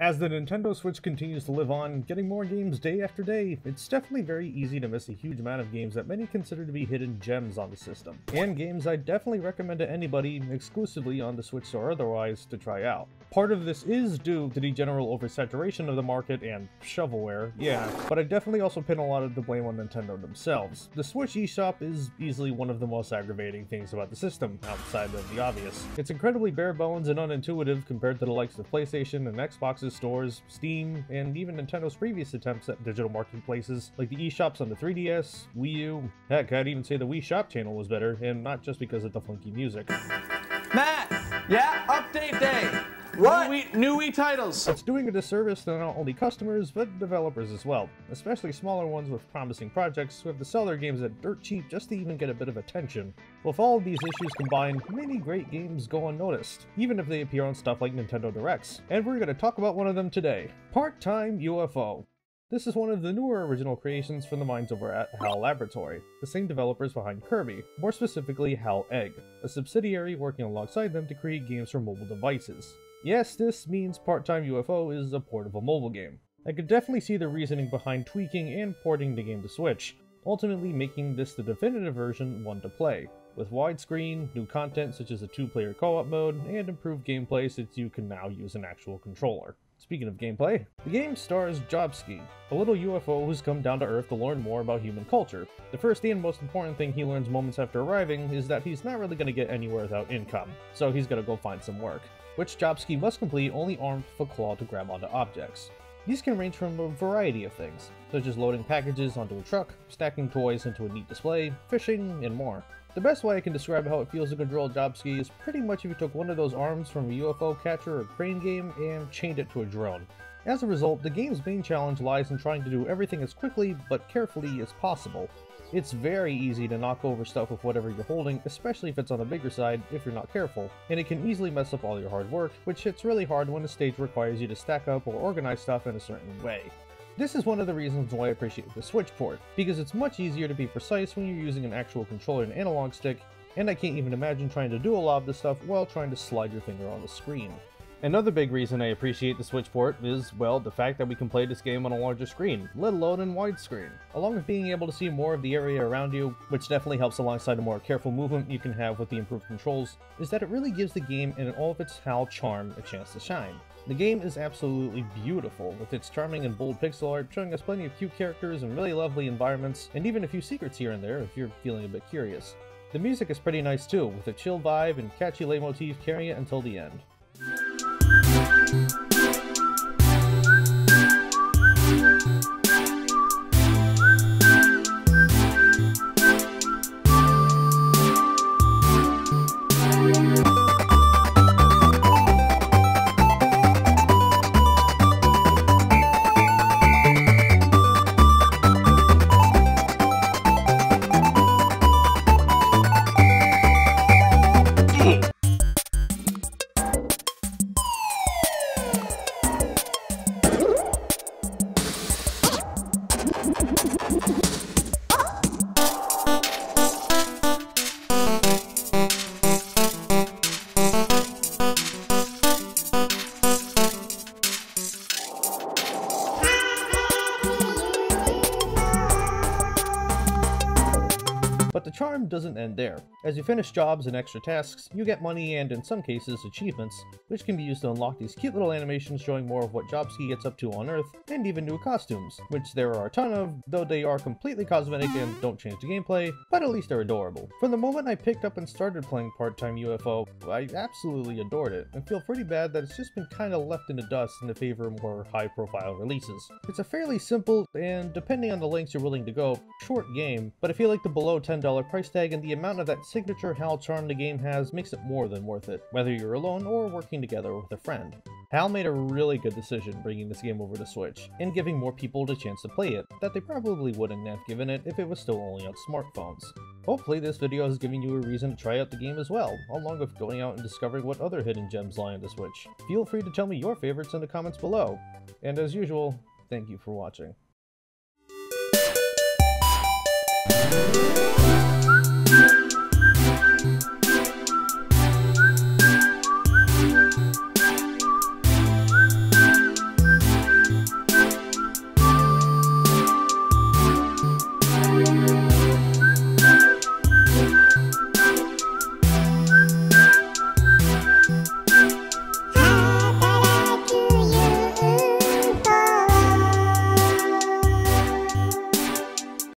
As the Nintendo Switch continues to live on, getting more games day after day, it's definitely very easy to miss a huge amount of games that many consider to be hidden gems on the system, and games I definitely recommend to anybody, exclusively on the Switch or otherwise, to try out. Part of this is due to the general oversaturation of the market and shovelware, yeah, but I definitely also pin a lot of the blame on Nintendo themselves. The Switch eShop is easily one of the most aggravating things about the system, outside of the obvious. It's incredibly bare bones and unintuitive compared to the likes of PlayStation and Xbox's stores, Steam, and even Nintendo's previous attempts at digital marketplaces like the eShops on the 3DS, Wii U. Heck, I'd even say the Wii Shop channel was better, and not just because of the funky music. Matt! Yeah? Update day! What? New Wii titles! It's doing a disservice to not only customers, but developers as well, especially smaller ones with promising projects who have to sell their games at dirt cheap just to even get a bit of attention. With all of these issues combined, many great games go unnoticed, even if they appear on stuff like Nintendo Directs, and we're going to talk about one of them today, Part-Time UFO. This is one of the newer original creations from the minds over at HAL Laboratory, the same developers behind Kirby, more specifically HAL Egg, a subsidiary working alongside them to create games for mobile devices. Yes, this means Part-Time UFO is a port of a mobile game. I could definitely see the reasoning behind tweaking and porting the game to Switch, ultimately making this the definitive version one to play, with widescreen, new content such as a 2-player co-op mode, and improved gameplay since you can now use an actual controller. Speaking of gameplay, the game stars Jobski, a little UFO who's come down to Earth to learn more about human culture. The first and most important thing he learns moments after arriving is that he's not really going to get anywhere without income, so he's going to go find some work, which Jobski must complete only armed with a claw to grab onto objects. These can range from a variety of things, such as loading packages onto a truck, stacking toys into a neat display, fishing, and more. The best way I can describe how it feels to control Jobski is pretty much if you took one of those arms from a UFO catcher or crane game and chained it to a drone. As a result, the game's main challenge lies in trying to do everything as quickly but carefully as possible. It's very easy to knock over stuff with whatever you're holding, especially if it's on the bigger side if you're not careful, and it can easily mess up all your hard work, which hits really hard when a stage requires you to stack up or organize stuff in a certain way. This is one of the reasons why I appreciate the Switch port, because it's much easier to be precise when you're using an actual controller and analog stick, and I can't even imagine trying to do a lot of this stuff while trying to slide your finger on the screen. Another big reason I appreciate the Switch port is, well, the fact that we can play this game on a larger screen, let alone in widescreen, along with being able to see more of the area around you, which definitely helps alongside a more careful movement you can have with the improved controls, is that it really gives the game and all of its HAL charm a chance to shine. The game is absolutely beautiful, with its charming and bold pixel art showing us plenty of cute characters and really lovely environments, and even a few secrets here and there if you're feeling a bit curious. The music is pretty nice too, with a chill vibe and catchy leitmotif carrying it until the end. But the charm doesn't end there. As you finish jobs and extra tasks, you get money and, in some cases, achievements, which can be used to unlock these cute little animations showing more of what Jobski gets up to on Earth, and even new costumes, which there are a ton of, though they are completely cosmetic and don't change the gameplay, but at least they're adorable. From the moment I picked up and started playing Part-Time UFO, I absolutely adored it, and feel pretty bad that it's just been kinda left in the dust in the favor of more high-profile releases. It's a fairly simple, and depending on the lengths you're willing to go, short game, but I feel like the below $10 price tag and the amount of that signature HAL charm the game has makes it more than worth it, whether you're alone or working together with a friend. HAL made a really good decision bringing this game over to Switch, and giving more people the chance to play it, that they probably wouldn't have given it if it was still only on smartphones. Hopefully this video has given you a reason to try out the game as well, along with going out and discovering what other hidden gems lie on the Switch. Feel free to tell me your favorites in the comments below, and as usual, thank you for watching.